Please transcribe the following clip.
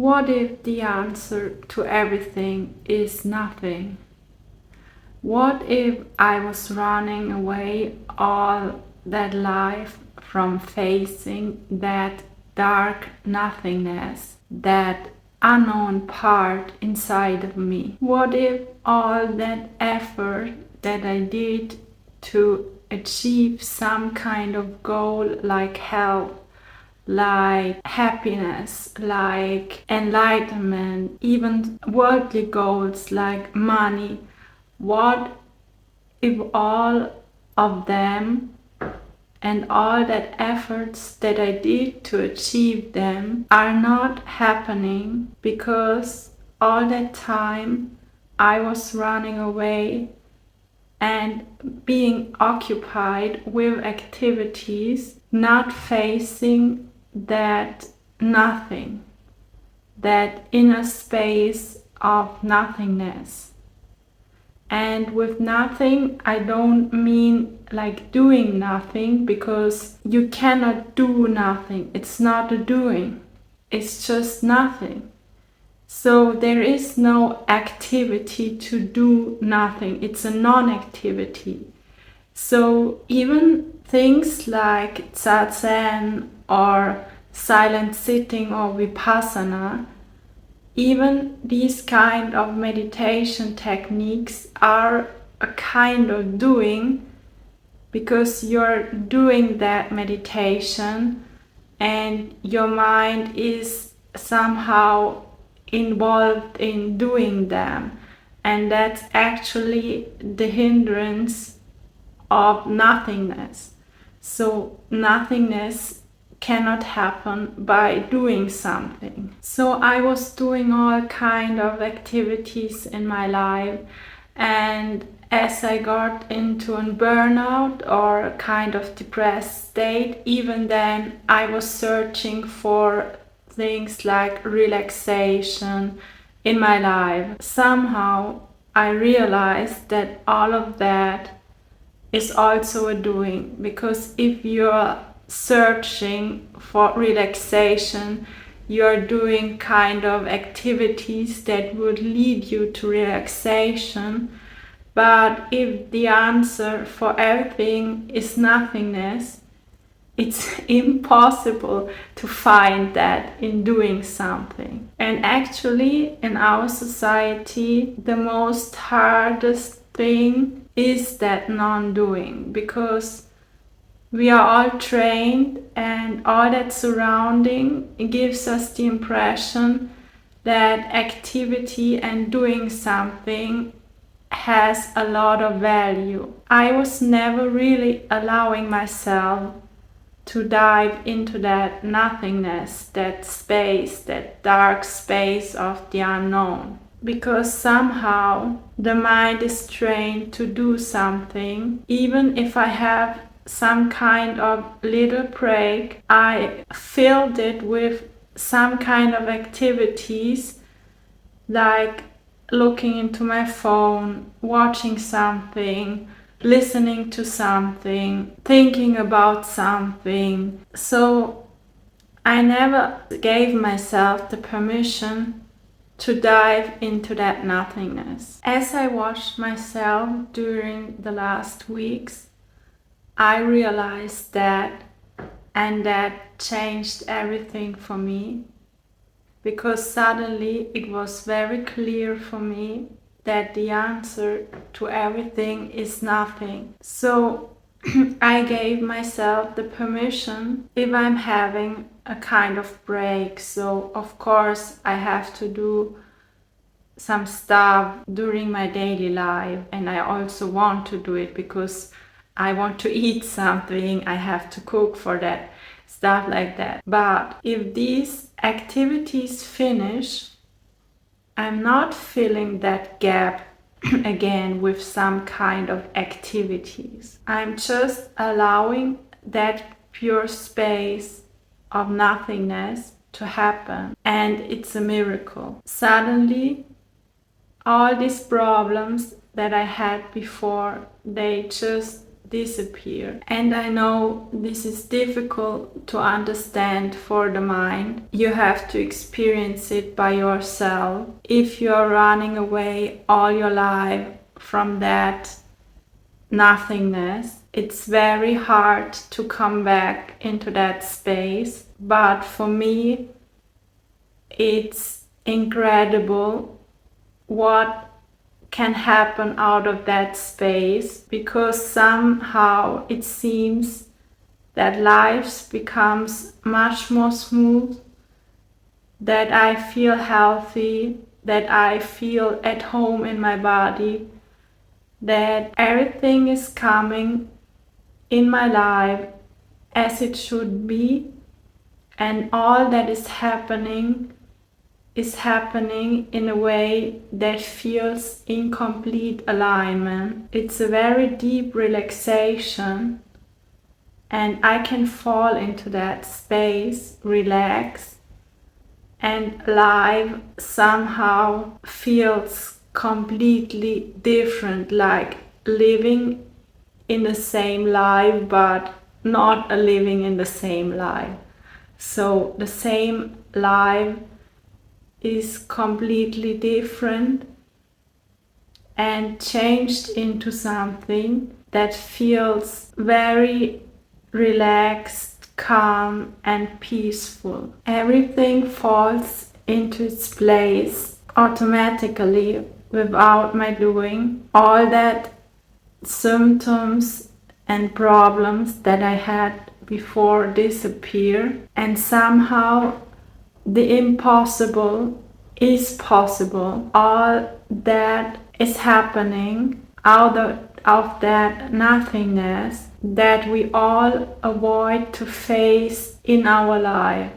What if the answer to everything is nothing? What if I was running away all that life from facing that dark nothingness, that unknown part inside of me? What if all that effort that I did to achieve some kind of goal like health, like happiness, like enlightenment, even worldly goals like money, what if all of them and all that efforts that I did to achieve them are not happening because all that time I was running away and being occupied with activities, not facing that nothing, that inner space of nothingness. And with nothing, I don't mean like doing nothing, because you cannot do nothing. It's not a doing, it's just nothing. So there is no activity to do nothing. It's a non-activity. So even things like Zazen or silent sitting or Vipassana, even these kind of meditation techniques are a kind of doing, because you're doing that meditation and your mind is somehow involved in doing them, and that's actually the hindrance of nothingness. So nothingness cannot happen by doing something. So I was doing all kind of activities in my life, and as I got into a burnout or a kind of depressed state, even then I was searching for things like relaxation in my life. Somehow I realized that all of that is also a doing, because if you're searching for relaxation, you're doing kind of activities that would lead you to relaxation. But if the answer for everything is nothingness, it's impossible to find that in doing something. And actually, in our society, the most hardest thing is that non-doing, because we are all trained and all that surrounding gives us the impression that activity and doing something has a lot of value. I was never really allowing myself to dive into that nothingness, that space, that dark space of the unknown. Because somehow the mind is trained to do something. Even if I have some kind of little break, I filled it with some kind of activities, like looking into my phone, watching something, listening to something, thinking about something. So I never gave myself the permission to dive into that nothingness. As I watched myself during the last weeks, I realized that, and that changed everything for me, because suddenly it was very clear for me that the answer to everything is nothing. So I gave myself the permission, if I'm having a kind of break. So of course I have to do some stuff during my daily life, and I also want to do it because I want to eat something, I have to cook for that, stuff like that. But if these activities finish, I'm not filling that gap again with some kind of activities. I'm just allowing that pure space of nothingness to happen, and it's a miracle. Suddenly, all these problems that I had before, they just disappear. And I know this is difficult to understand for the mind. You have to experience it by yourself. If you are running away all your life from that nothingness, it's very hard to come back into that space. But for me, it's incredible what can happen out of that space, because somehow it seems that life becomes much more smooth, that I feel healthy, that I feel at home in my body, that everything is coming in my life as it should be, and all that is happening in a way that feels in complete alignment. It's a very deep relaxation, and I can fall into that space, relax, and life somehow feels completely different, like living in the same life but not a living in the same life. So the same life is completely different and changed into something that feels very relaxed, calm, and peaceful. Everything falls into its place automatically without my doing. All that symptoms and problems that I had before disappear, and somehow the impossible is possible. All that is happening out of that nothingness that we all avoid to face in our life.